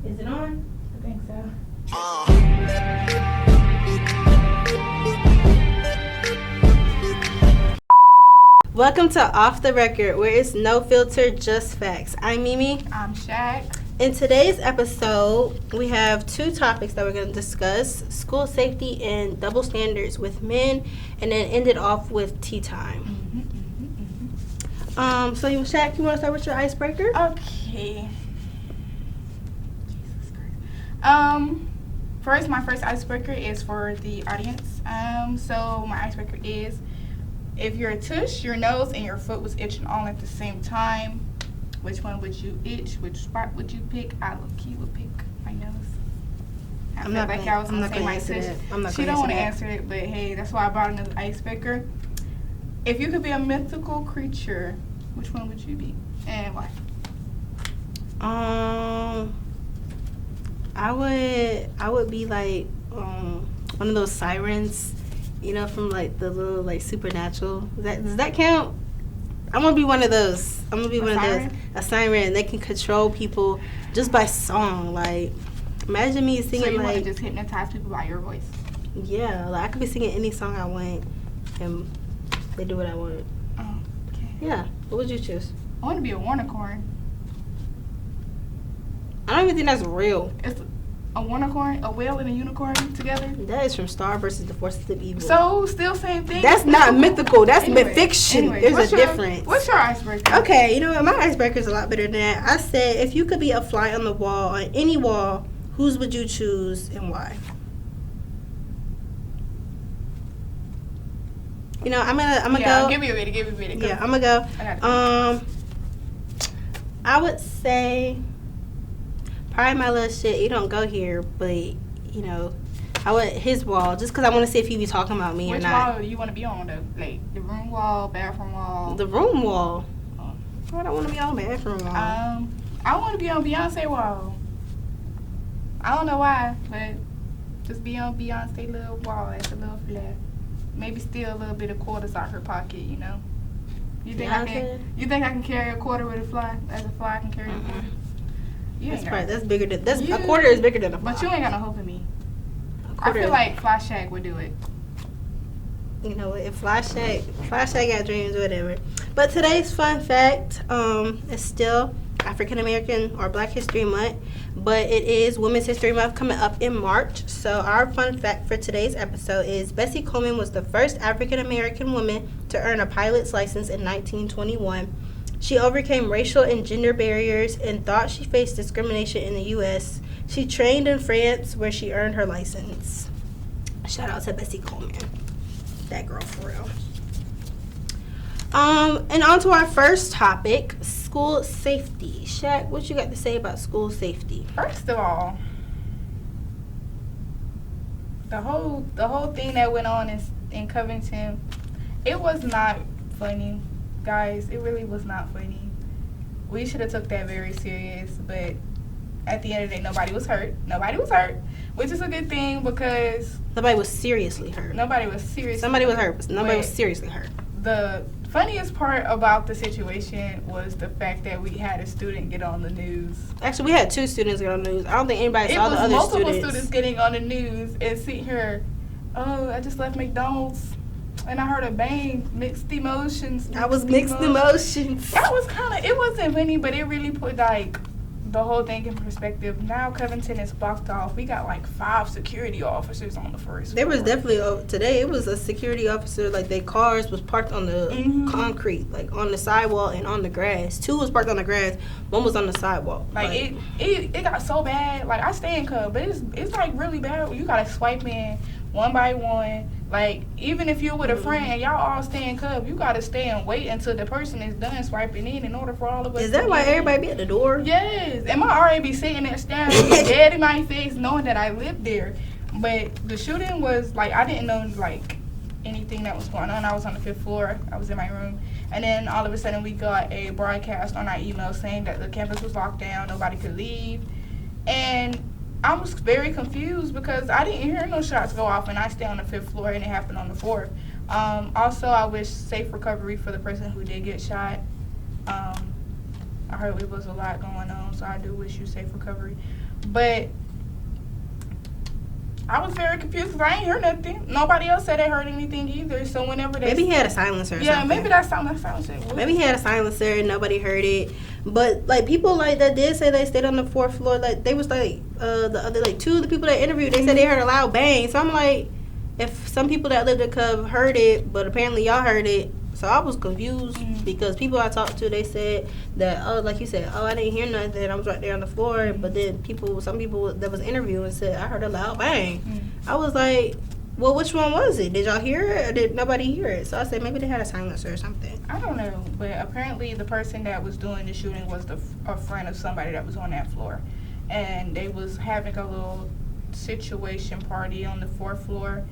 Is it on? I think so. Welcome to Off the Record, where it's no filter, just facts. I'm Mimi. I'm Shaq. In today's episode, we have two topics that we're going to discuss: school safety and double standards with men, and then end it off with tea time. So Shaq, you want to start with your icebreaker? Okay. Jesus Christ. First, my first icebreaker is for the audience. So my icebreaker is: if your tush, your nose, and your foot was itching all at the same time, which one would you itch? Which spot would you pick? I low-key would pick my nose. I I'm not like gonna- I was I'm gonna not say gonna my answer tush. that. I'm not She gonna don't want to answer answer it, but hey, that's why I brought another icebreaker. If you could be a mythical creature, which one would you be, and why? I would be like one of those sirens, you know, from like the little like Supernatural. Does that count? I'm gonna be one of those. I'm gonna be one of those. A siren. They can control people just by song. Like, imagine me singing So you want like, to just hypnotize people by your voice? yeah, like I could be singing any song I want, and they do what I want. Oh, okay. Yeah. What would you choose? I want to be a unicorn. I don't even think that's real. It's a unicorn, a whale, and a unicorn together. That is from Star versus the Forces of Evil. So, still same thing. That's not mythical. That's Anyway, fiction. anyway, There's a difference. What's your icebreaker? Okay, you know what? My icebreaker is a lot better than that. I said, if you could be a fly on the wall, on any wall, whose would you choose and why? You know, I'm gonna Yeah, go. give me a minute. Give me a minute. Yeah, I'm gonna go. I gotta I would say probably my little shit. You don't go here, but you know, I would his wall just because I want to see if he be talking about me Which or not. wall you want to be on, though? Like the room wall, bathroom wall? The room wall. Oh. I don't want to be on the bathroom wall. I want to be on Beyonce wall. I don't know why, but just be on Beyonce little wall as a little flag. Maybe steal a little bit of quarters out her pocket, you know. You think I Beyonce? can? You think I can carry a quarter with a fly? As a fly, I can carry a quarter. You That's ain't right. got, That's bigger than You- a quarter is bigger than a fly. but you ain't got no hope in me. A I quarter feel is- like Fly Shack would do it. you know what? If Fly Shack got dreams, whatever. But today's fun fact is still African American or Black History Month, but it is Women's History Month coming up in March. So our fun fact for today's episode is Bessie Coleman was the first African American woman to earn a pilot's license in 1921. She overcame racial and gender barriers and thought she faced discrimination in the U.S. She trained in France, where she earned her license. Shout out to Bessie Coleman. That girl for real. And on to our first topic, school safety. Shaq, what you got to say about school safety? First of all, the whole thing that went on in Covington, it was not funny, guys. It really was not funny. We should have took that very serious, but at the end of the day, nobody was hurt. Nobody was hurt, which is a good thing because Nobody was seriously hurt. nobody was serious. Somebody was hurt, but nobody was But seriously hurt. the funniest part about the situation was the fact that we had a student get on the news. Actually, we had two students get on the news. I don't think anybody It saw the was other multiple students. students getting on the news and see her. Oh, I just left McDonald's and I heard a bang. Mixed emotions. I was mixed emotions. That was kind of. It wasn't funny, but it really put like the whole thing in perspective. Now Covington is blocked off. We got like 5 security officers on the first There was floor. definitely today. It was a security officer. Like their cars was parked on the Mhm. concrete, like on the sidewalk and on the grass. 2 was parked on the grass. 1 was on the sidewalk. Like it got so bad. Like I stay in Cub, but it's like really bad. You gotta swipe in one by one. Like even if you're with a friend and y'all all stay in Cub, you gotta stay and wait until the person is done swiping in order for all of us. Is that to why get in. everybody be at the door? Yes, and my RA be sitting there staring at me dead in my face, knowing that I live there. But the shooting was like I didn't know like anything that was going on. I was on the 5th floor. I was in my room, and then all of a sudden we got a broadcast on our email saying that the campus was locked down, nobody could leave, and I was very confused because I didn't hear no shots go off, and I stay on the 5th floor, and it happened on the 4th. Also, I wish safe recovery for the person who did get shot. I heard it was a lot going on, so I do wish you safe recovery. But I was very confused because I ain't heard nothing. Nobody else said they heard anything either. So whenever they maybe he had a silencer or something. maybe that silencer. Maybe he had a silencer and nobody heard it. But like people like that did say they stayed on the 4th floor. Like they was like the other like 2 of the people that interviewed, they said they heard a loud bang. So I'm like, if some people that lived at Cub heard it, but apparently y'all heard it. So I was confused because people I talked to, they said that, oh, like you said, oh, I didn't hear nothing. I was right there on the floor. But then some people that was interviewing said, I heard a loud bang. I was like, well, which one was it? Did y'all hear it or did nobody hear it? So I said maybe they had a silencer or something. I don't know. But apparently the person that was doing the shooting was a friend of somebody that was on that floor. And they was having a little situation party on the 4th floor.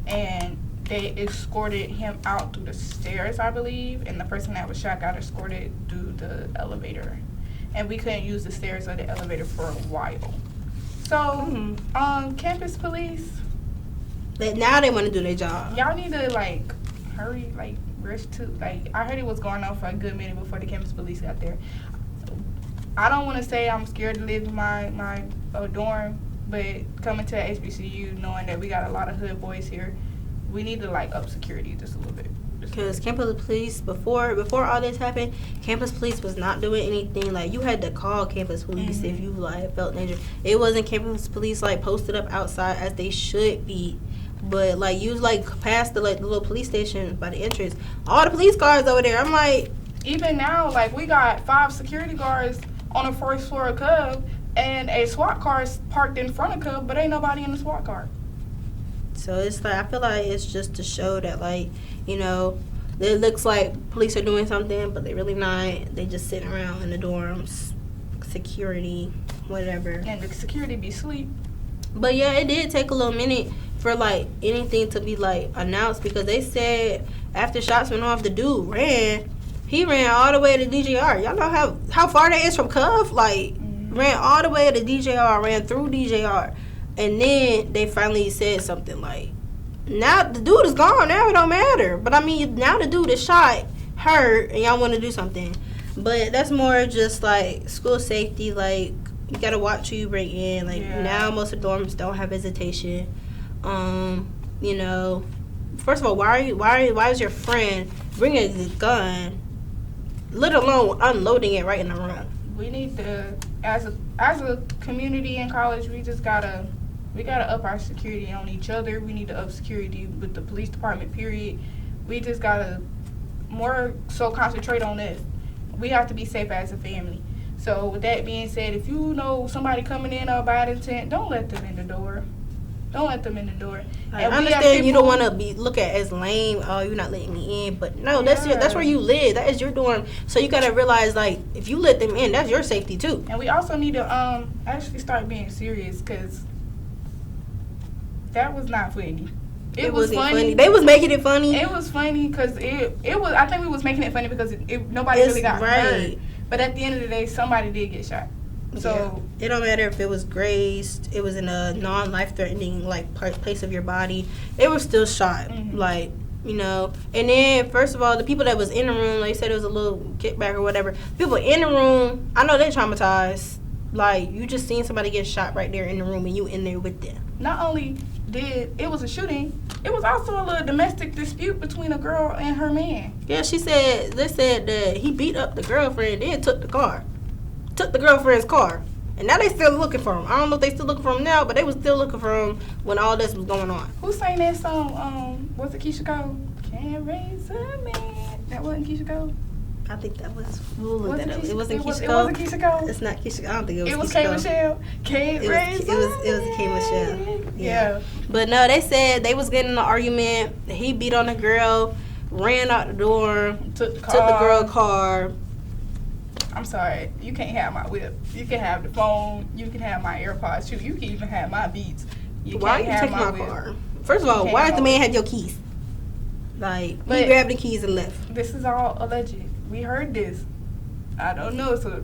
And they escorted him out through the stairs, I believe, and the person that was shot got escorted through the elevator. And we couldn't use the stairs or the elevator for a while. So, campus police, Now they want to do their job. y'all need to, like, hurry, like, rush to, like, I heard it was going on for a good minute before the campus police got there. I don't want to say I'm scared to live in my dorm, but coming to HBCU, knowing that we got a lot of hood boys here, we need to like up security just a little bit. Because campus police, before all this happened, campus police was not doing anything. Like, you had to call campus police if you like felt danger. It wasn't campus police like posted up outside as they should be. But like you was like past the little police station by the entrance, all the police cars over there. I'm like, even now, like we got 5 security guards on the 1st floor of Cub, and a SWAT car is parked in front of Cub, but ain't nobody in the SWAT car. so it's like, I feel like it's just to show that, like, you know, it looks like police are doing something, but they really not. They just sitting around in the dorms, security, whatever. And the security be asleep. But yeah, it did take a little minute for like anything to be like announced, because they said after shots went off, the dude ran. He ran all the way to DJR. Y'all know how far that is from Cuff? Like, ran all the way to DJR, ran through DJR. And then they finally said something like, now the dude is gone. Now it don't matter. But I mean, now the dude is shot, hurt, and y'all want to do something. But that's more just like school safety. Like, you got to watch who you bring in. Like, now most of the dorms don't have visitation. You know, first of all, why is your friend bringing a gun, let alone unloading it right in the room? We need to, as a community in college, we gotta up our security on each other. We need to up security with the police department, period. We just gotta more so concentrate on this. We have to be safe as a family. So with that being said, if you know somebody coming in of bad intent, don't let them in the door. Don't let them in the door. I understand you don't want to be looked at as lame. Oh, you're not letting me in. But no, that's where you live. That is your dorm. So you got to realize, like, if you let them in, that's your safety too. And we also need to actually start being serious, because that was not funny. It was funny. They was making it funny. It was funny because it was. I think we was making it funny because nobody really got hurt. But at the end of the day, somebody did get shot. So it don't matter if it was grazed, it was in a non-life-threatening like place of your body. It was still shot, like, you know. And then first of all, the people that was in the room, like you said, it was a little kickback or whatever. People in the room, I know they traumatized. Like, you just seen somebody get shot right there in the room, and you in there with them. Not only did it was a shooting, it was also a little domestic dispute between a girl and her man. Yeah, they said that he beat up the girlfriend, then took the girlfriend's car, and now they still looking for him. I don't know if they still looking for him now, but they was still looking for him when all this was going on. Who sang that song? Was it Keisha Cole? Can't raise a man. That wasn't Keisha Cole. I think that was. We'll look that up. It wasn't Keisha Cole. It wasn't Keisha Cole. It's not Keisha. I don't think it was. It was Keisha K. Michelle. Can't raise a man. It was K. Michelle. Yeah. But no, they said they was getting in an argument. He beat on the girl, ran out the door, took the girl car. I'm sorry, you can't have my whip. You can have the phone. You can have my AirPods. You can even have my Beats. Why you take my car? First of all, why did the man have your keys? Like, he grabbed the keys and left. This is all alleged. We heard this. I don't know. So,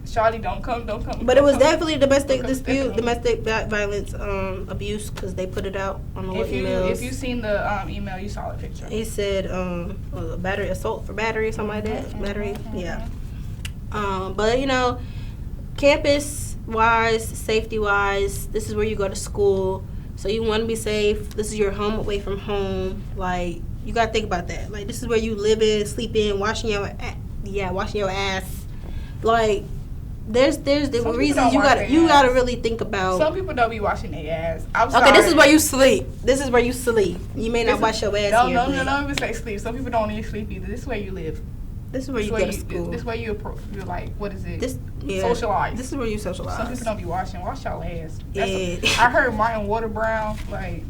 Shawty, don't come. But it was definitely a domestic dispute, domestic violence, abuse, because they put it out on the emails. If you seen the email, you saw the picture. He said battery, assault for battery, something like that. Battery, yeah. But, you know, campus wise, safety wise, this is where you go to school. So you want to be safe. This is your home away from home. Like, you got to think about that. Like, this is where you live in, sleep in, washing your ass. Like, there's the reasons you gotta really think about. Some people don't be washing their ass. I'm sorry. Okay, this is where you sleep. This is where you sleep. You may not wash your ass. No, don't even say sleep. Some people don't even sleep either. This is where you live. This is where you go to school. This is where you're like, what is it? Socialize. This is where you socialize. Some people don't be washing. Wash your ass. I heard Martin Water Brown, like,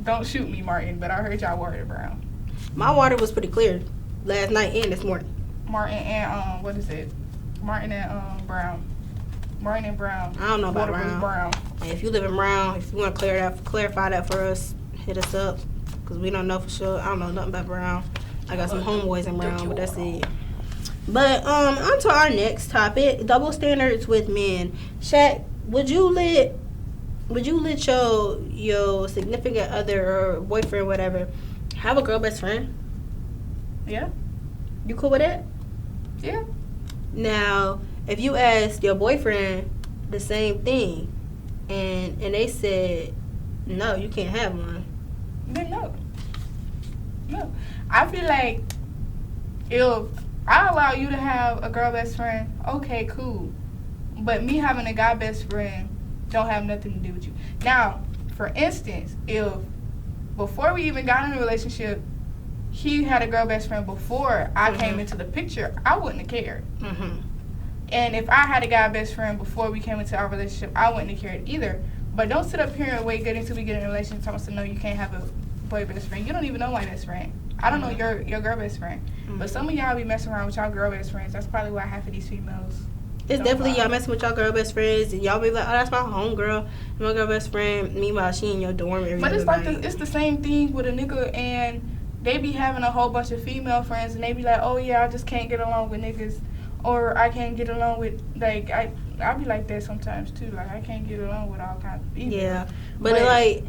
don't shoot me, Martin, but I heard y'all Water Brown. My water was pretty clear last night and this morning. Martin and, what is it? Martin and Brown. Martin and Brown. I don't know about Brown. And if you live in Brown, if you want to clarify that for us, hit us up. Because we don't know for sure. I don't know nothing about Brown. I got some homeboys in Brown, but that's it. But on to our next topic, double standards with men. Shaq, would you let your significant other or boyfriend, whatever, have a girl best friend? Yeah. You cool with that? Yeah. Now, if you asked your boyfriend the same thing, and they said, no, you can't have one, then no. I feel like if I allow you to have a girl best friend, okay, cool. But me having a guy best friend don't have nothing to do with you. Now, for instance, if before we even got in a relationship, he had a girl best friend before I came into the picture, I wouldn't have cared. And if I had a guy best friend before we came into our relationship, I wouldn't have cared either. But don't sit up here and wait good until we get in a relationship and tell us, no, you can't have a boy best friend. You don't even know my best friend. I don't know your girl best friend. But some of y'all be messing around with y'all girl best friends. That's probably why half of these females. It's definitely y'all messing with y'all girl best friends, and y'all be like, oh, that's my homegirl, my girl best friend. Meanwhile, she in your dorm every But it's night. like it's the same thing with a nigga, and they be having a whole bunch of female friends, and they be like, oh yeah, I just can't get along with niggas, or I can't get along with, like, I be like that sometimes too. Like, I can't get along with all kinds of people. Yeah, but like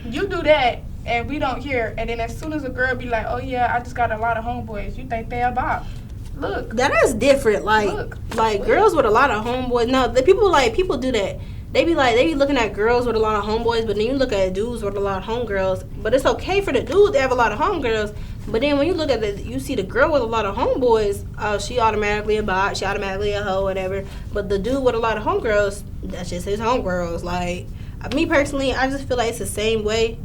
you do that. And we don't care. And then as soon as a girl be like, oh, yeah, I just got a lot of homeboys, you think they a bop. Look. That is different. Like, girls with a lot of homeboys. No, people do that. They be looking at girls with a lot of homeboys, but then you look at dudes with a lot of homegirls. But it's okay for the dudes to have a lot of homegirls. But then when you look at you see the girl with a lot of homeboys, she automatically a bot, she automatically a hoe, whatever. But the dude with a lot of homegirls, that's just his homegirls. Like, me personally, I just feel like it's the same way.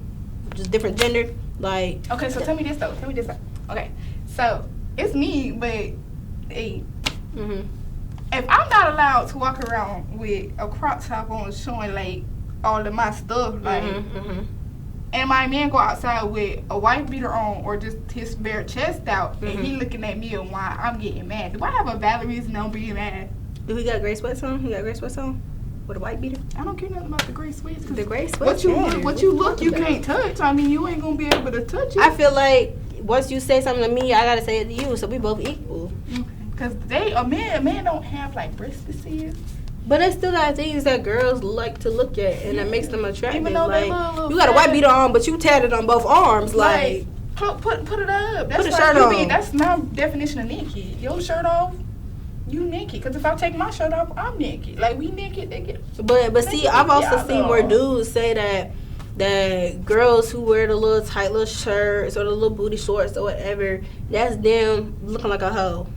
Just different gender, like. Okay, so tell me this though. Okay, so it's me, but hey, if I'm not allowed to walk around with a crop top on showing like all of my stuff, like, and my man go outside with a white beater on or just his bare chest out, and he looking at me and why I'm getting mad. Do I have a valid reason I'm being mad? Do he got gray sweats on? With a white beater? I don't care nothing about the gray sweats. The gray sweats. What you look, you can't touch. I mean, you ain't gonna be able to touch it. I feel like once you say something to me, I gotta say it to you, so we both equal. Cause a man don't have like breasts to see it. But it's still got things that girls like to look at, and that makes them attractive. Even though like, you got a white beater on, but you tatted on both arms, like. Put it up. That's put a shirt on. That's my definition of naked. Your shirt off. You naked, because if I take my shirt off, I'm naked. Like, we naked, they get. But see, I've also seen where dudes say that girls who wear the little tight little shirts or the little booty shorts or whatever, that's them looking like a hoe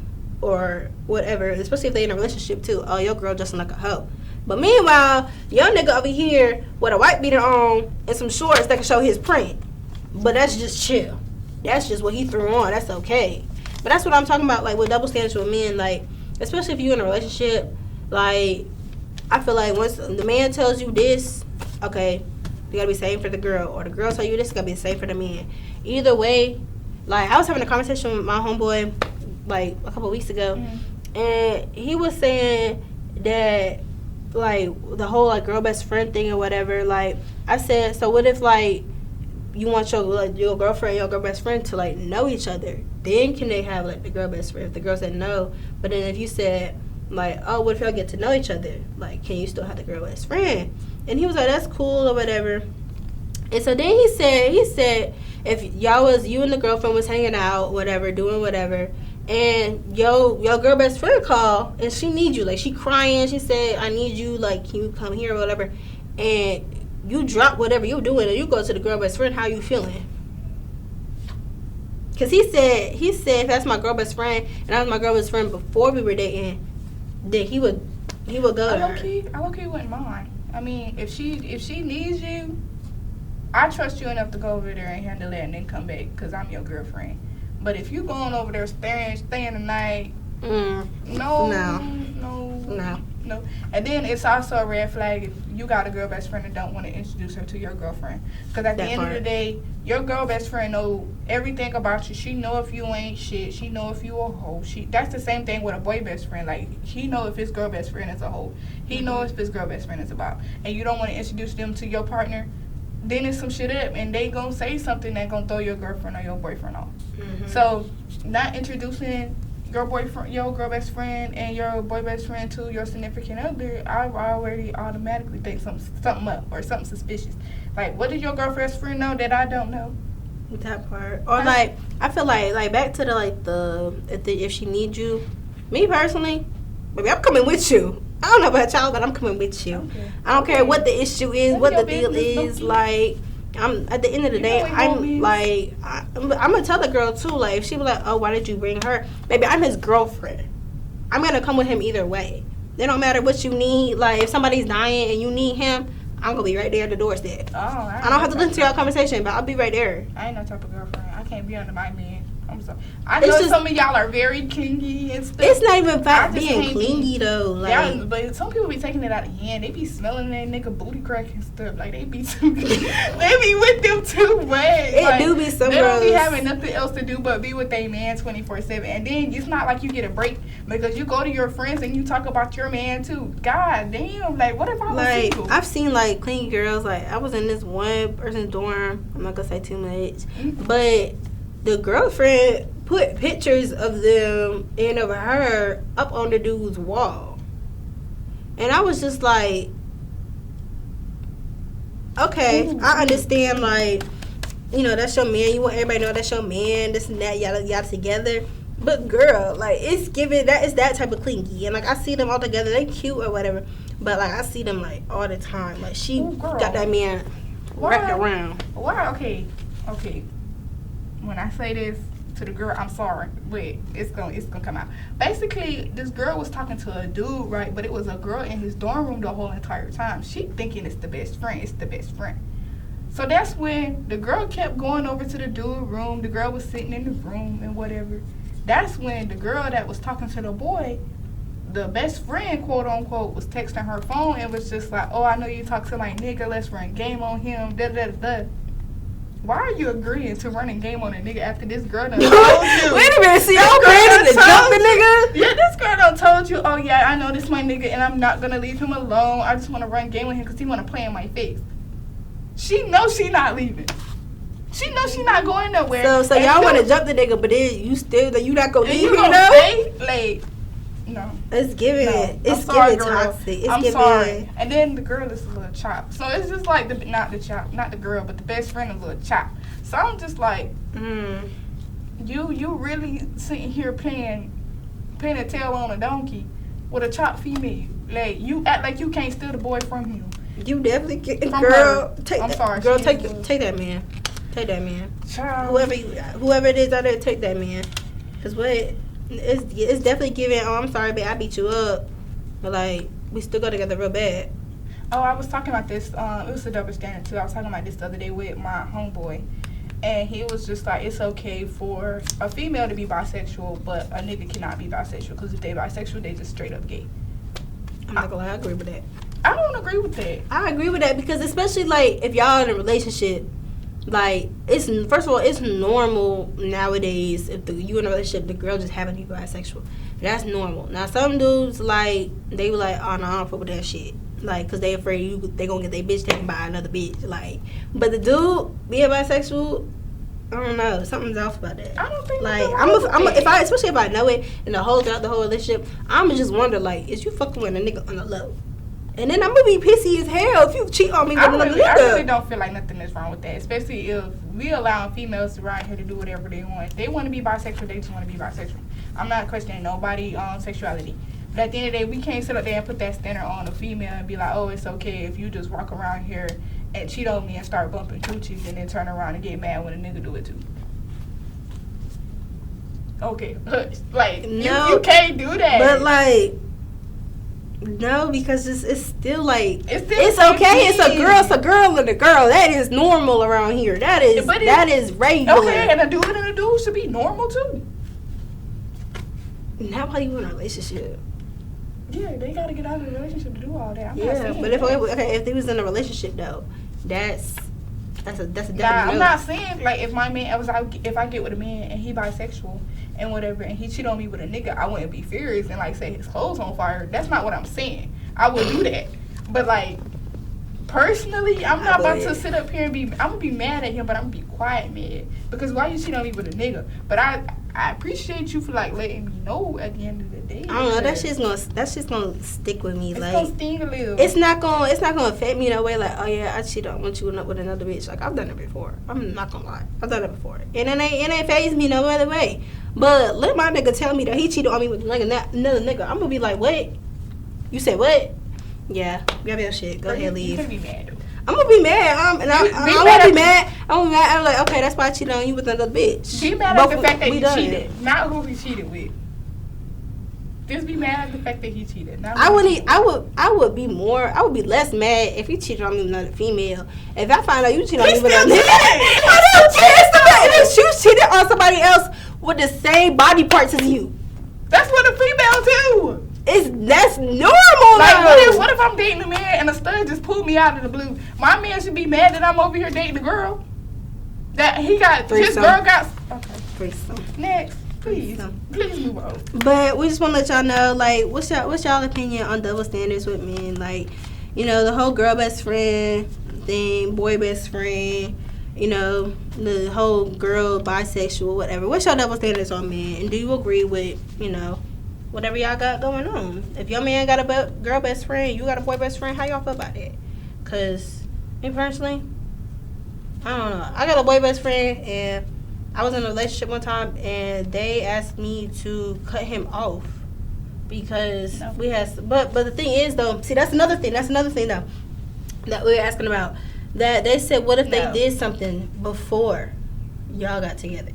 or whatever. Especially if they in a relationship too. Oh, your girl dressing like a hoe. But meanwhile, your nigga over here with a white beater on and some shorts that can show his print. But that's just chill. That's just what he threw on. That's okay. But that's what I'm talking about, like with double standards with men, like. Especially if you're in a relationship, like, I feel like once the man tells you this, okay, you gotta be the same for the girl. Or the girl tell you this, it's gotta be the same for the man. Either way, like, I was having a conversation with my homeboy, like, a couple weeks ago. And he was saying that, like, the whole, like, girl best friend thing or whatever, like, I said, so what if, like, you want your girlfriend and your girl best friend to, like, know each other? Then can they have, like, the girl best friend? If the girl said no. But then if you said, like, oh, what if y'all get to know each other? Like, can you still have the girl best friend? And he was like, that's cool or whatever. And so then he said, if you and the girlfriend was hanging out, whatever, doing whatever, and your girl best friend called, and she needs you. Like, she crying. She said, I need you. Like, can you come here or whatever? And you drop whatever you doing, and you go to the girl best friend. How you feeling? Because he said if that's my girl best friend, and that was my girl best friend before we were dating, then he would go to her. I low-key wouldn't mind. I mean, if she needs you, I trust you enough to go over there and handle it and then come back because I'm your girlfriend. But if you going over there staying the night, no. And then it's also a red flag if you got a girl best friend and don't want to introduce her to your girlfriend. Because at the end of the day, your girl best friend know everything about you. She know if you ain't shit. She know if you a hoe. That's the same thing with a boy best friend. Like, he know if his girl best friend is a hoe. He know if his girl best friend is about. And you don't want to introduce them to your partner, then it's some shit up. And they gonna say something that gonna throw your girlfriend or your boyfriend off. Mm-hmm. So, not introducing your boyfriend, your girl best friend, and your boy best friend to your significant other, I already automatically think something up or something suspicious. Like, what does your girlfriend's friend know that I don't know? That part, or like, I feel like back to if she needs you, me personally, baby, I'm coming with you. I don't know about y'all, but I'm coming with you. Okay. I don't care what the issue is, what the deal is. Like, I'm at the end of the day, I'm gonna tell the girl too. Like, if she was like, "Oh, why did you bring her?" Baby, I'm his girlfriend. I'm gonna come with him either way. It don't matter what you need. Like, if somebody's dying and you need him, I'm gonna be right there at the doorstep. Oh, I don't have to listen to your conversation, but I'll be right there. I ain't no type of girlfriend. I can't be under my man. I'm sorry. I know some of y'all are very clingy and stuff. It's not even about being clingy though. Like, but some people be taking it out of hand. They be smelling that nigga booty crack and stuff. Like, they be with them too much. It do be some They girls. don't be having nothing else to do but be with their man 24/7. And then it's not like you get a break because you go to your friends and you talk about your man too. God damn, like, what if I was single? I've seen like clingy girls. Like, I was in this one person's dorm. I'm not gonna say too much, but the girlfriend put pictures of them and of her up on the dude's wall. And I was just like, okay, I understand, like, you know, that's your man. You want everybody to know that's your man, this and that, yada, yada, together. But, girl, like, it's giving, it's that type of clingy. And, like, I see them all together. They cute or whatever. But, like, I see them, like, all the time. Like, she got that man wrapped around. Why? Okay. When I say this to the girl, I'm sorry, but it's gonna come out. Basically, this girl was talking to a dude, right? But it was a girl in his dorm room the whole entire time. She thinking it's the best friend. It's the best friend. So that's when the girl kept going over to the dude room. The girl was sitting in the room and whatever. That's when the girl that was talking to the boy, the best friend, quote unquote, was texting her phone and was just like, "Oh, I know you talk to my nigga. Let's run game on him." Da da da. Why are you agreeing to running game on a nigga after this girl done told you? Wait a minute, see, y'all ready to jump the nigga? Yeah, this girl done told you, "Oh yeah, I know this my nigga and I'm not gonna leave him alone. I just wanna run game with him because he wanna play in my face." She knows she not leaving. She knows she not going nowhere. So y'all wanna jump the nigga, but then you not gonna leave him though? Like, no. It's giving. No. It's sorry, giving girl. toxic. It's I'm giving. sorry. And then the girl is a little chop. So it's just like not the girl, but the best friend is a little chop. So I'm just like, you really sitting here paying a tail on a donkey with a chop female. Like, you act like you can't steal the boy from him. You definitely get, from girl. Her. Take I'm that, sorry. Girl, take that man. Take that man. Child. Whoever it is out there, take that man. Cause it's definitely giving. Oh, I'm sorry, babe, I beat you up, but like we still go together real bad. Oh, I was talking about this. It was a double standard too. I was talking about this the other day with my homeboy, and he was just like, it's okay for a female to be bisexual, but a nigga cannot be bisexual because if they bisexual, they just straight up gay. I'm not gonna lie, I agree with that. I don't agree with that. I agree with that because especially like if y'all in a relationship, like it's first of all it's normal nowadays if you in a relationship the girl just happen to be bisexual. That's normal. Now some dudes like they be like, oh no, I don't fuck with that shit. Like, cause they afraid they gonna get their bitch taken by another bitch. Like, but the dude being bisexual, I don't know, something's off about that. I don't think like especially if I know it and throughout the whole relationship, I'ma just wonder like, is you fucking with a nigga on the low? And then I'm gonna be pissy as hell if you cheat on me with another nigga. I really don't feel like nothing is wrong with that, especially if we allow females around here to do whatever they want. If they want to be bisexual, they just want to be bisexual. I'm not questioning nobody sexuality. But at the end of the day, we can't sit up there and put that standard on a female and be like, oh, it's okay if you just walk around here and cheat on me and start bumping coochies and then turn around and get mad when a nigga do it too. Okay, like, no, you can't do that. But, like, no, because it's still, like, it's okay. It's a girl and a girl. That is normal around here. That is regular. Okay, and a dude should be normal, too. Not while you in a relationship. Yeah, they gotta get out of the relationship to do all that. I'm not Yeah, saying but if they was in a relationship though, that's a definite no. I'm not saying like if I get with a man and he bisexual and whatever and he cheat on me with a nigga, I wouldn't be furious and like say his clothes on fire. That's not what I'm saying. I would do that, but like personally, I'm not about to sit up here and I'm gonna be mad at him, but I'm gonna be quiet mad because why you cheat on me with a nigga? But I appreciate you for like letting me know at the end of the day. I don't know. That's just gonna stick with me. It's like gonna sting a little. It's not gonna affect me in a way like, oh yeah, I cheat on you with another bitch. Like I've done it before. I'm not gonna lie. I've done it before, and it ain't phase me no other way. But let my nigga tell me that he cheated on me with another nigga. I'm gonna be like, what? You said what? Yeah, grab your shit. Go ahead, leave. You can be mad though. I'm gonna be mad. And I'm gonna be mad. I'm like, okay, that's why I cheated on you with another bitch. Be mad at the fact that he cheated, not who he cheated with. Just be mad at the fact that he cheated. Not I would be less mad if he cheated on me with another female. If I find out you cheated on me with another nigga, I don't care. If you cheated on somebody else with the same body parts as you, that's what a female do. That's normal. Like, what if I'm dating a man and a stud just pulled me out of the blue? My man should be mad that I'm over here dating a girl. That he got his girl got. Okay. Threesome. Next, please move on. But we just want to let y'all know, like, what's y'all opinion on double standards with men? Like, you know, the whole girl best friend thing, boy best friend. You know, the whole girl bisexual, whatever. What's y'all double standards on men? And do you agree with, you know, whatever y'all got going on? If your man got a girl best friend, you got a boy best friend, how y'all feel about that? Because me personally, I don't know. I got a boy best friend, and I was in a relationship one time, and they asked me to cut him off because we had. But the thing is, though, see, that's another thing though that we were asking about. That they said, what if they did something before y'all got together?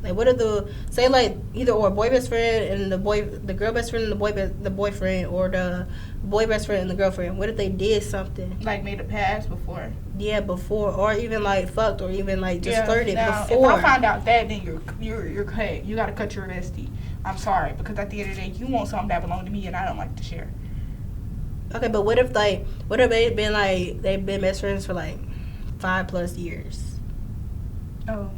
Like, what if say like either or boy best friend and the girl best friend and the boyfriend, or the boy best friend and the girlfriend? What if they did something like made a pass before? Yeah, before, or even like fucked, or even like just flirted before. If I find out that, then you're cut. You gotta cut your bestie. I'm sorry, because at the end of the day, you want something that belongs to me, and I don't like to share. Okay, but what if they've been best friends for like 5+ years? Oh.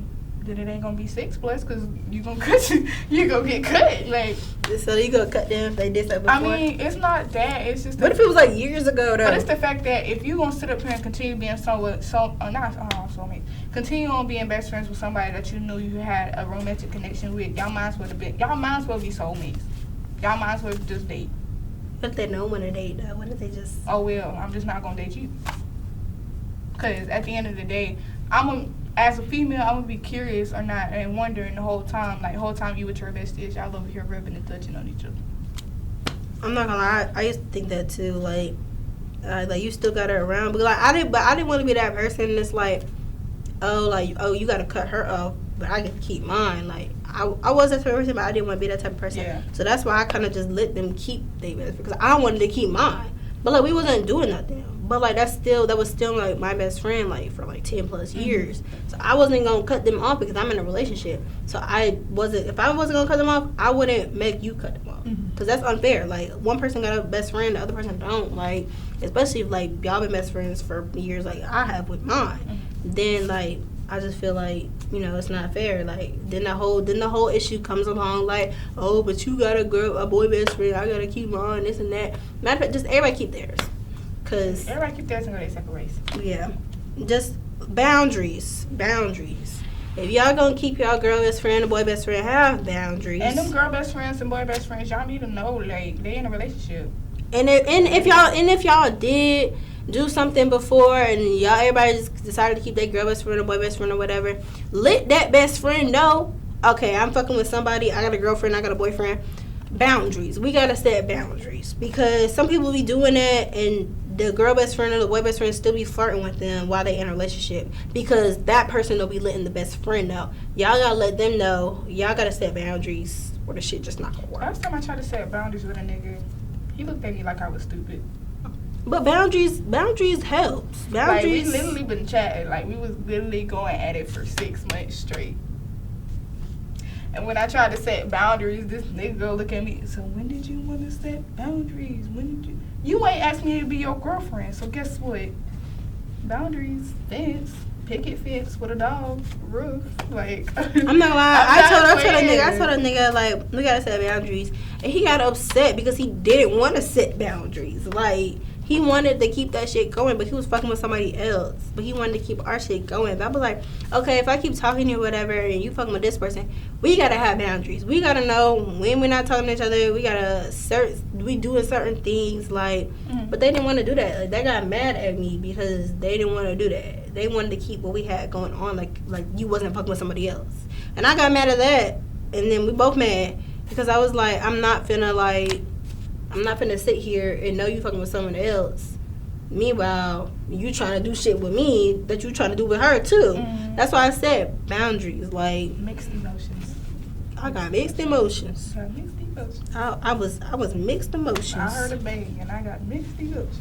Then it ain't gonna be 6+ because you gonna get cut. Like, so you gonna cut them if they did something before? I mean, it's not that. It's just. What if it was like years ago though? But it's the fact that if you gonna sit up here and continue being continue on being best friends with somebody that you knew you had a romantic connection with, y'all might as well be soulmates. Y'all might as well just date. What if they don't want to date though? What if they just? Oh well, I'm just not gonna date you. Cause at the end of the day, as a female, I'm gonna be curious or not and wondering the whole time. Like, the whole time you with your besties, y'all over here rubbing and touching on each other. I'm not gonna lie, I used to think that too. Like you still got her around, but I didn't want to be that person that's like, you gotta cut her off, but I get to keep mine. Like I was that type of person, but I didn't want to be that type of person. Yeah. So that's why I kind of just let them keep their best, because I wanted to keep mine. But like we wasn't doing nothing. But like that was still like my best friend like for like 10+ years. So I wasn't gonna cut them off because I'm in a relationship. So if I wasn't gonna cut them off, I wouldn't make you cut them off, because that's unfair. Like, one person got a best friend, the other person don't. Like, especially if like y'all been best friends for years, like I have with mine. Then like I just feel like, you know, it's not fair. Like then the whole issue comes along like, oh, but you got a boy best friend, I gotta keep mine, this and that. Matter of fact, just everybody keep theirs. Cause everybody keep theirs and go their separate ways. Yeah, just boundaries. If y'all gonna keep y'all girl best friend and boy best friend, have boundaries. And them girl best friends and boy best friends, y'all need to know, like, they in a relationship. And if y'all did do something before and everybody just decided to keep their girl best friend or boy best friend or whatever, let that best friend know, okay, I'm fucking with somebody. I got a girlfriend. I got a boyfriend. Boundaries. We gotta set boundaries because some people be doing that, and the girl best friend or the boy best friend still be flirting with them while they in a relationship because that person will be letting the best friend know. Y'all gotta let them know. Y'all gotta set boundaries, or the shit just not gonna work. Last time I tried to set boundaries with a nigga, he looked at me like I was stupid. But boundaries helps. Boundaries. Like, we literally been chatting. Like, we was literally going at it for 6 months straight. And when I tried to set boundaries, this nigga go look at me. So when did you want to set boundaries? When did you? You ain't asked me to be your girlfriend. So guess what? Boundaries, fence, picket fence with a dog, roof. Like, I'm not lying. I told a nigga like we gotta set boundaries, and he got upset because he didn't want to set boundaries. Like, he wanted to keep that shit going, but he was fucking with somebody else. But he wanted to keep our shit going. But I was like, okay, if I keep talking to you or whatever, and you fucking with this person, we gotta have boundaries. We gotta know when we're not talking to each other. We gotta we doing certain things. Like, but they didn't want to do that. Like, they got mad at me because they didn't want to do that. They wanted to keep what we had going on. Like you wasn't fucking with somebody else, and I got mad at that. And then we both mad because I was like, I'm not finna sit here and know you fucking with someone else. Meanwhile, you trying to do shit with me that you trying to do with her too. That's why I said boundaries. Like, mixed emotions. I got mixed emotions. I was mixed emotions. I heard a bang and I got mixed emotions.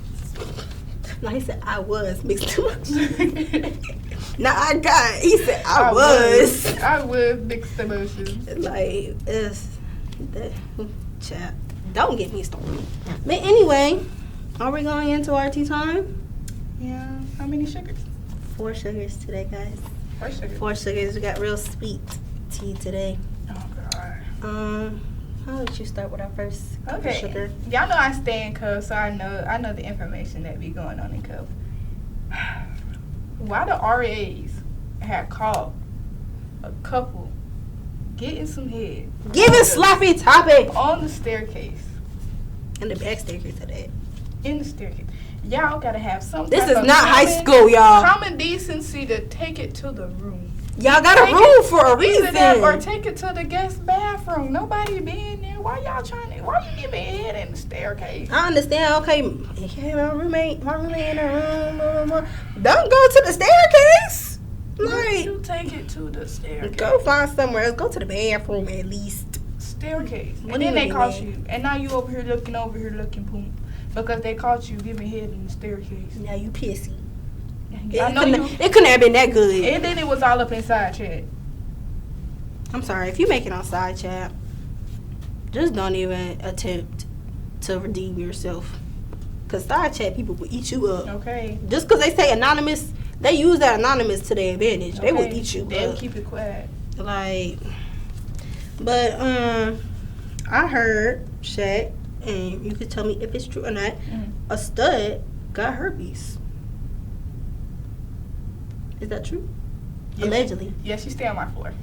No, he said I was mixed emotions. Now I got. He said I was. I was mixed emotions. Like, it's that chat. Don't get me started. But anyway, are we going into our tea time? Yeah. How many sugars? 4 sugars today, guys. 4 sugars. 4 sugars. We got real sweet tea today. Oh God. I'll let you start with our first okay. sugar. Y'all know I stay in Cove, so I know the information that be going on in Cove. Why the RAs had caught a couple getting some head? Giving sloppy topic on the staircase. In the back staircase of that. In the staircase. Y'all gotta have some. This is not high school, y'all. Common decency to take it to the room. Y'all got a room for a reason. Or take it to the guest bathroom. Nobody being there. Why you giving head in the staircase? I understand. Okay, yeah, my roommate in the room. Don't go to the staircase. Like, you take it to the staircase. Go find somewhere else. Go to the bathroom at least. Staircase. And then they caught you. And now you over here looking poop. Because they caught you giving head in the staircase. Now you pissy. It couldn't have been that good. And then it was all up inside chat. I'm sorry. If you make it on side chat, just don't even attempt to redeem yourself. Because side chat people will eat you up. Okay. Just because they say anonymous, they use that anonymous to their advantage. Okay. They will eat you up. They'll keep it quiet. Like, but I heard, Shaq, and you could tell me if it's true or not, a stud got herpes. Is that true? Yes. Allegedly. Yes, she stay on my floor.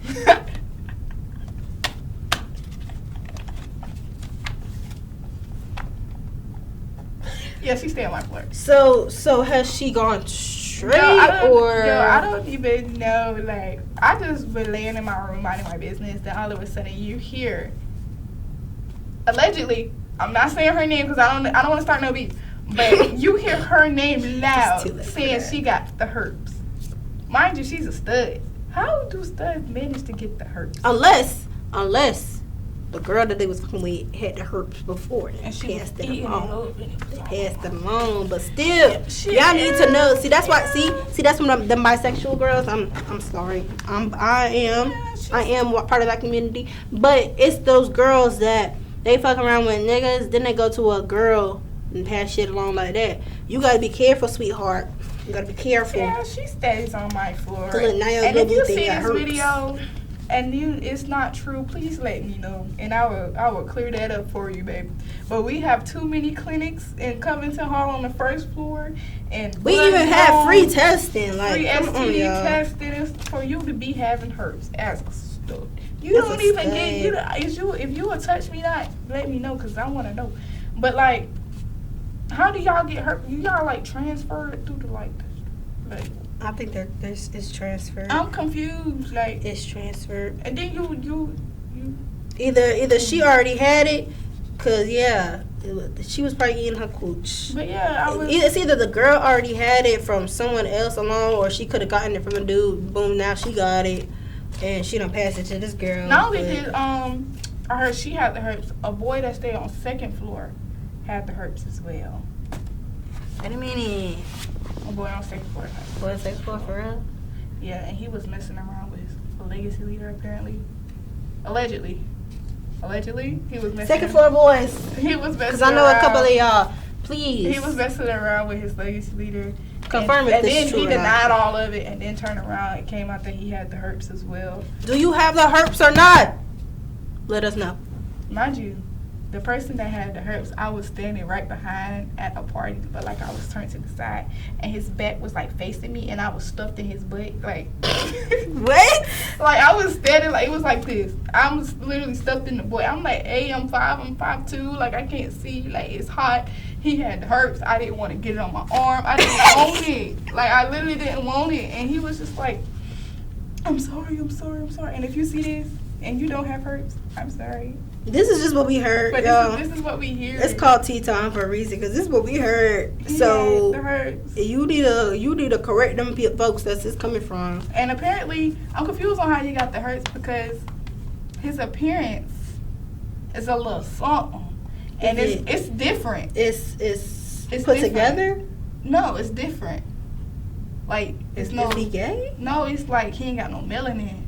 Yeah, she stay on my floor. So has she gone straight I don't even know. Like, I just been laying in my room minding my business. Then all of a sudden you hear, allegedly, I'm not saying her name because I don't want to start no beef. But you hear her name loud saying she got the herpes. Mind you, she's a stud. How do studs manage to get the herpes? Unless the girl that they was fucking with had the herpes before and she passed it along. They passed it along, but still, y'all need to know. See, that's why. See, that's when the bisexual girls. I'm sorry. I am part of that community, but it's those girls that they fuck around with niggas, then they go to a girl and pass shit along like that. You gotta be careful, sweetheart. You gotta be careful. Yeah, she stays on my floor. And if you see this video and it's not true, please let me know, and I will clear that up for you, baby. But we have too many clinics in Covington Hall on the first floor, and we even have free testing, like free STD testing for you to be having herpes as a stud. You don't even get if you will touch me, not let me know because I want to know. But like, how do y'all get hurt? Y'all like transfer it through the like But I think it's transferred. I'm confused. Like, It's transferred. and then you. Either she already had it, cause she was probably eating her cooch. But yeah, I was. It's either the girl already had it from someone else alone, or she could have gotten it from a dude. Boom, now she got it, and she done passed it to this girl. Not only did I heard she had the herpes. A boy that stayed on second floor had the herpes as well. Wait a minute. A boy on second floor. Boy, second floor for real? Yeah, and he was messing around with his legacy leader apparently. Allegedly, he was messing. Second floor boys. He was messing. Cause I know a couple of y'all. Please. He was messing around with his legacy leader. Confirm if this is true. And then he or not. denied all of it, and then turned around and came out that he had the herpes as well. Do you have the herpes or not? Let us know. Mind you, the person that had the herpes, I was standing right behind at a party, but like I was turned to the side, and his back was like facing me, and I was stuffed in his butt, like. What? Like I was standing, like it was like this. I was literally stuffed in the butt. I'm like, hey, I'm 5'2", like I can't see, like it's hot. He had the herpes. I didn't want to get it on my arm. I didn't want it. Like I literally didn't want it, and he was just like, I'm sorry. And if you see this and you don't have herpes, I'm sorry. This is just what we heard, But y'all. this is what we hear. It's called tea time for a reason, because this is what we heard. So the herpes. you need to correct them folks that's this coming from. And apparently, I'm confused on how he got the herpes because his appearance is a little something, and it's different. It's put different. together. No, it's different. Like it's Is he gay? No, it's like he ain't got no melanin.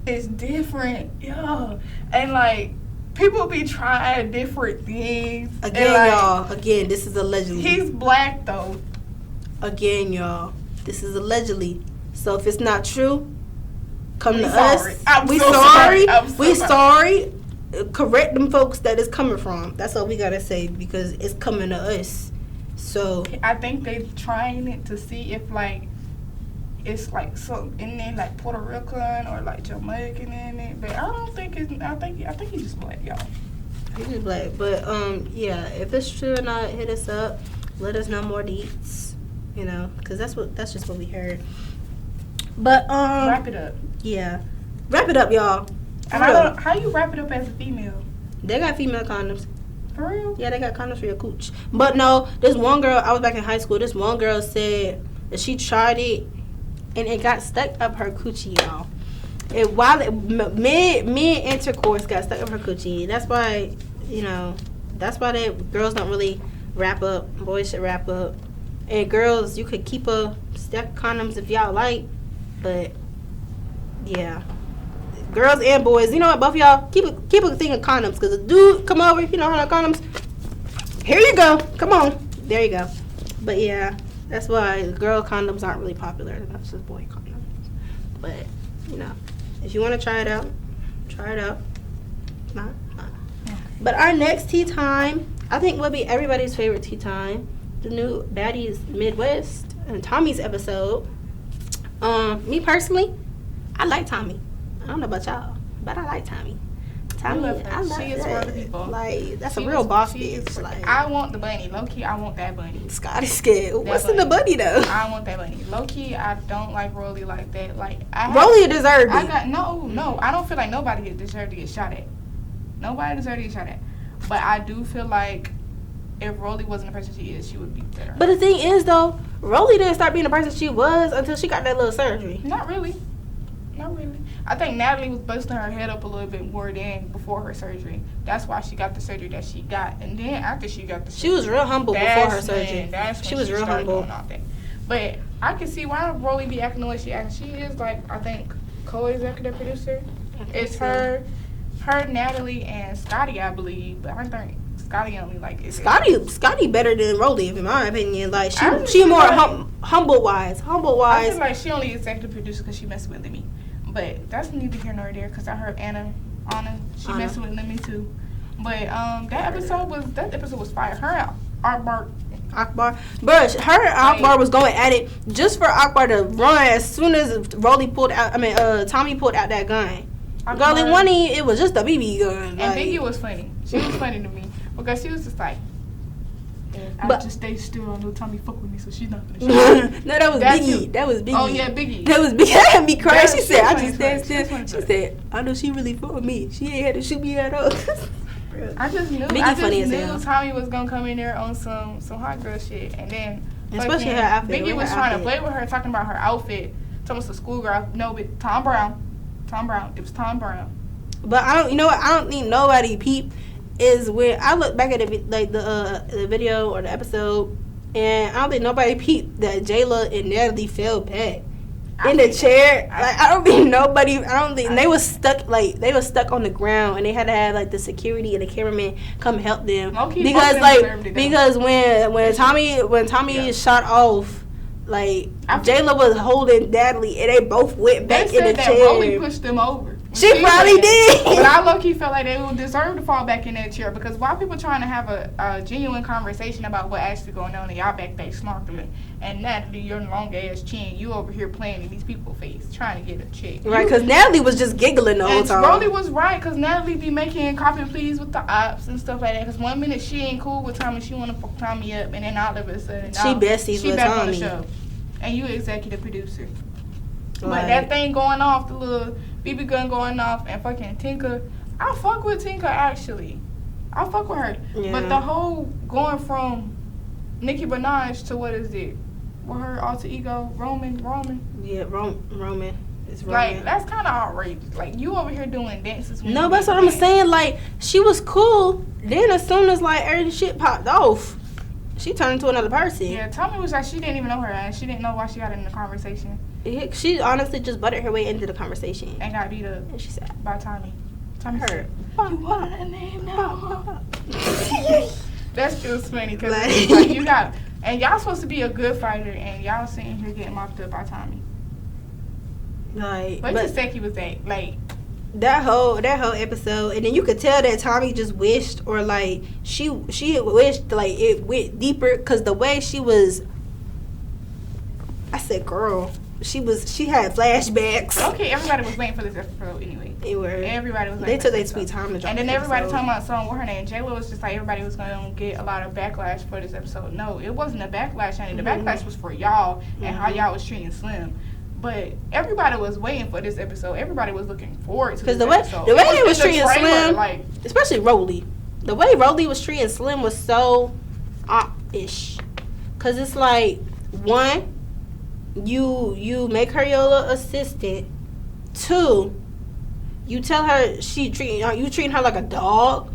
It's different, yeah. And like people be trying different things. Again, like, y'all. Again, this is allegedly. He's black though. Again, y'all. This is allegedly. So if it's not true, come to sorry. us. We so sorry. We sorry. Correct them folks that it's coming from. That's all we gotta say, because it's coming to us. So I think they trying it to see if like it's like some in there like Puerto Rican or like Jamaican in it, but I don't think it's. I think he's just black, y'all. he's just black. But yeah, if it's true or not, hit us up. Let us know more deets. You know, because that's just what we heard. But Wrap it up. Yeah, wrap it up, y'all. And I don't. How you wrap it up as a female? They got female condoms. For real? Yeah, they got condoms for your cooch. But no, this one girl, I was back in high school, this one girl said that she tried it and it got stuck up her coochie, y'all. And while mid intercourse got stuck up her coochie. That's why, that's why girls don't really wrap up. Boys should wrap up. And girls, you could keep a stack of condoms if y'all like. But yeah. Girls and boys, you know what, both of y'all, keep a thing of condoms. Because a dude come over, you know how to condoms. Here you go. Come on. There you go. But yeah, that's why girl condoms aren't really popular. That's just boy condoms. But, if you want to try it out, try it out. Not. But our next tea time, I think will be everybody's favorite tea time. The new Baddies Midwest and Tommy's episode. Me personally, I like Tommy. I don't know about y'all, but I like Tommy. Tommy, I love she is one of the people. Like, that's a real boss bitch. Like, I want the bunny. Low key, I want that bunny. Scotty scared. What's in the bunny though? I want that bunny. Low key, I don't like Rolly like that. Like, Rolly deserved it. No. I don't feel like nobody deserved to get shot at. Nobody deserved to get shot at. But I do feel like if Rolly wasn't the person she is, she would be better. But the thing is though, Rolly didn't start being the person she was until she got that little surgery. Not really. I think Natalie was busting her head up a little bit more than before her surgery. That's why she got the surgery that she got. And then after she got the surgery, she was real humble before her surgery. She was real humble. But I can see why Rolly be acting the way she acting. She is like, I think, co-executive producer. It's her, Natalie, and Scotty, I believe. But I think Scotty only like is Scotty better than Rolly, in my opinion. Like she more humble wise. I feel like she only executive producer because she messing with me. But that's neither here nor there because I heard Anna, she messing with me too. But that episode was fire. Her and Akbar, but her and Akbar was going at it just for Akbar to run as soon as Tommy pulled out that gun. Girlie Wunny, it was just a BB gun. And Biggie was funny. She was funny to me because she was just like, I But- just stay still. I know Tommy fuck with me, so she's not gonna shoot. No, that was That's Biggie. you. That was Biggie. Oh yeah, Biggie. That was Biggie. That had me crying. That- She said, "I she's just funny, stand she's funny. still." She said, "I know she really for me. She ain't had to shoot me at all." I just knew. Biggie I just funny as knew hell. Tommy was gonna come in there on some hot girl shit, and then Especially fucking her outfit. Biggie With was her trying outfit. to play with her, talking about her outfit. Talking about a schoolgirl. No, but Tom Brown. It was Tom Brown. But I don't. You know what? I don't think nobody peeped. Is when I look back at the video or the episode, and I don't think nobody peeped that Jayla and Natalie fell back in the chair. Like I don't think nobody. I don't think they was stuck. Like they was stuck on the ground, and they had to have like the security and the cameraman come help them Low-key, because both of them deserved it, though. because when Tommy Yeah. shot off, like I- Jayla was holding Natalie, and they both went They back in the said that chair. Rolly pushed them over. She probably said did. But I low-key felt like they would deserve to fall back in that chair, because why people trying to have a genuine conversation about what actually going on, and y'all back snorkeling, and Natalie, your long ass chin, you over here playing in these people's face, trying to get a check. Right, because Natalie was just giggling the whole And time. Rolly was right, because Natalie be making copy pleas with the ops and stuff like that. Because one minute she ain't cool with Tommy, she want to fuck Tommy up, and then all of a sudden, She besties she with back on the Tommy. show. And you executive producer. But Like- that thing going off, the little BB gun going off, and fucking Tinka, I fuck with Tinka actually. I fuck with her. Yeah. But the whole going from Nicki Minaj to what is it? With her alter ego, Roman. Yeah, Roman. It's Roman. Like, that's kind of outrageous. Like, you over here doing dances. when No, you that's what need I'm to saying. Like, she was cool. Then as soon as like every shit popped off, she turned into another person. Yeah, Tommy was like, she didn't even know her, and she didn't know why she got in the conversation She honestly just buttered her way into the conversation. and got beat up And she said, by Tommy. Tommy "Her." said, "You want a name now?" That's just funny, because Like- like, you got, and y'all supposed to be a good fighter, and y'all sitting here getting mopped up by Tommy. Like, But but just Seki was that, like, that whole episode, and then you could tell that Tommy just wished, or like she wished like it went deeper, because the way she was, I said, girl, she had flashbacks. okay, everybody was waiting for this episode anyway. They were. Everybody was They waiting took for their this sweet episode. time to drop And then the everybody episode. talking about something with her name. J-Lo was just like, everybody was going to get a lot of backlash for this episode. No, it wasn't a backlash, honey. The backlash was for y'all and how y'all was treating Slim. But everybody was waiting for this episode. Everybody was looking forward to this Because episode. the way It they was in the treating trailer, Slim, like, especially Rolly, the way Rolly was treating Slim was so ish. Because it's like, one, you make her your little assistant. Two, you tell her you treating her like a dog.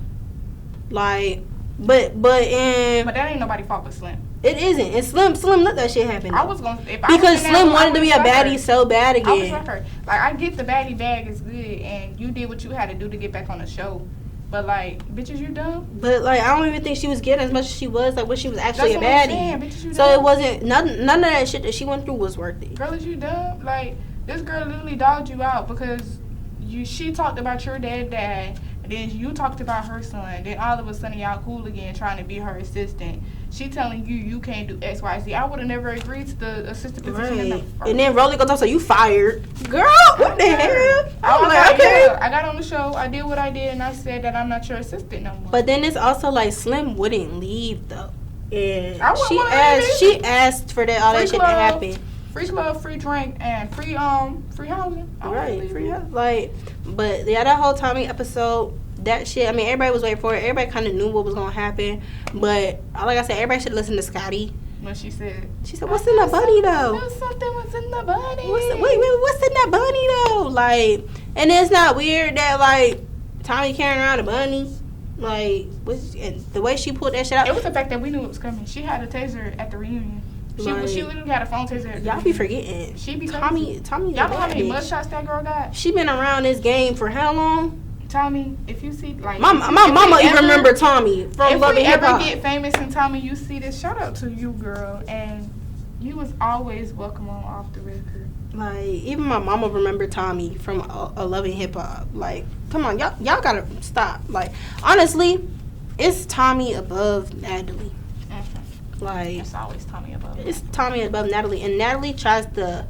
Like, but but that ain't nobody fault but Slim. it isn't. And Slim let that shit happen. I was going to, Because Slim wanted to be a baddie so bad I was again. with her. Like, I get the baddie bag is good, and you did what you had to do to get back on the show. But, like, bitches, you dumb. But like, I don't even think she was getting as much as she was like when she was actually That's a what I'm baddie. saying, bitches, you So dumb. it wasn't none of that shit that she went through was worth it. Girl, is you dumb? Like, this girl literally dogged you out because she talked about your dad, and then you talked about her son. Then all of a sudden, y'all cool again, trying to be her assistant. She telling you can't do X, Y, Z. I would have never agreed to the assistant position. In the Right. first. And then Rolly goes, so you fired. Girl, what the hell? I I'm was like, like, okay. yeah, I got on the show, I did what I did, and I said that I'm not your assistant no more. But then it's also like Slim wouldn't leave though. And I wouldn't she wanna asked leave. for that all that Free shit to club. happen. Free club, free drink, and free housing. I wouldn't Right. leave Free you. house. Like, but yeah, that whole Tommy episode, that shit, I mean, everybody was waiting for it. Everybody kind of knew what was going to happen. But like I said, everybody should listen to Scotty. When she said, What's in the bunny though? Something was in the bunny. What's in that bunny though? Like, and it's not weird that like Tommy carrying around a bunny. Like, and the way she pulled that shit out. It was the fact that we knew it was coming. She had a taser at the reunion. She Like, literally had a phone taser at the y'all be reunion. forgetting. She be Tommy. Y'all know how many mugshots that girl got? She been around this game for how long? Tommy, if you see, like... My if mama we even ever- remember Tommy from If Love we and Hip ever Hop. get famous and Tommy, you see this, shout out to you, girl. And you was always welcome on Off the Record. Like, even my mama remember Tommy from a Love and Hip Hop. Like, come on, y'all gotta stop. Like, honestly, it's Tommy above Natalie. Like, It's always Tommy above. it's Tommy above Natalie, and Natalie tries to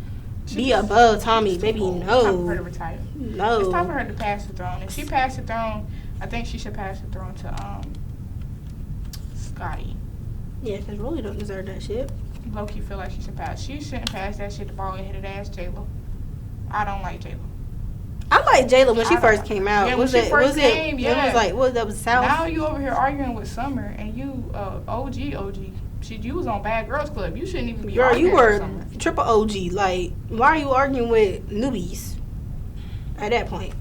be above Tommy. Baby, It's time for her to no, retire. no. It's time for her to pass the throne. If she passed the throne, I think she should pass the throne to Scotty. Yeah, because Rolly don't deserve that shit. Low-key feel like she should pass. She shouldn't pass that shit to bald-headed ass J-Lo. I don't like J-Lo. I like J-Lo when she I first don't- came out. Yeah, when she first came, It yeah. was like, what, that was South? Now you over here arguing with Summer, and you OG. Shit, you was on Bad Girls Club. You shouldn't even be Girl, you arguing were with Summer. triple OG. Like, why are you arguing with newbies at that point?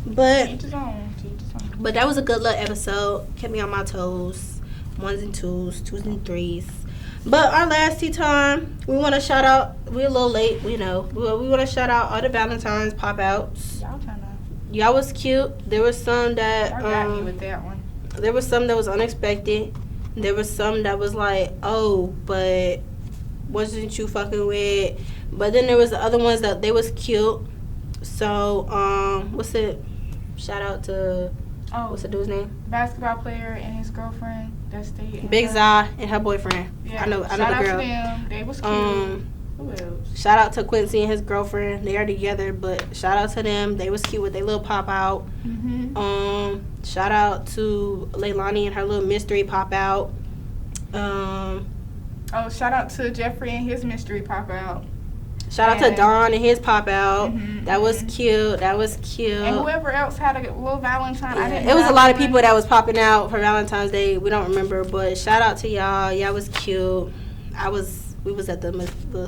But Teach his own. Teach his own. But that was a good little episode. Kept me on my toes. 1s and 2s, 2s and 3s. But our last tea time, we want to shout out. We're a little late, we know. We want to shout out all the Valentine's pop outs. Y'all trying to. Y'all was cute. There was some that Y'all got me with that one. there was some that was unexpected. There was some that was like, oh, but wasn't you fucking with? But then there was the other ones that they was cute. So what's it? Shout out to what's the dude's name? Basketball player and his girlfriend that stayed in Big her- Zai and her boyfriend. Yeah. I know Shout the out girl. to them. They was cute. Who else? Shout out to Quincy and his girlfriend. They are together, but shout out to them. They was cute with their little pop out. Shout out to Leilani and her little mystery pop out. Shout out to Jeffrey and his mystery pop out. Shout out to Don and his pop out. That was mhm. cute. That was cute. And whoever else had a little Valentine. I didn't It was have a lot of one. people that was popping out for Valentine's Day. We don't remember, but shout out to y'all. Y'all was cute. We was at the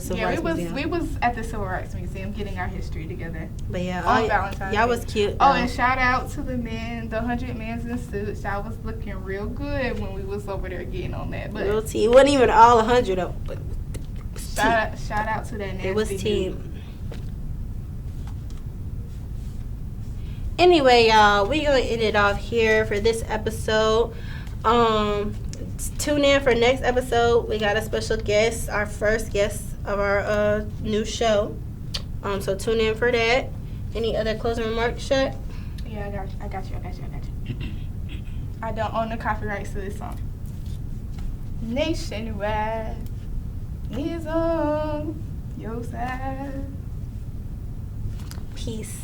Civil Rights Museum. we was at the Civil Rights Museum getting our history together. But yeah, on Valentine's y'all Day. was cute. Oh, and shout out to the men, the 100 men's in suits. Y'all was looking real good when we was over there getting on that. But real tea. It wasn't even all 100 though. But shout out to that nasty it was dude. team. Anyway, y'all, we gonna end it off here for this episode. Tune in for next episode. We got a special guest, our first guest of our new show. So tune in for that. Any other closing remarks, Shaq? Yeah, I got you. I don't own the copyrights to this song. Nationwide is on your side. Peace.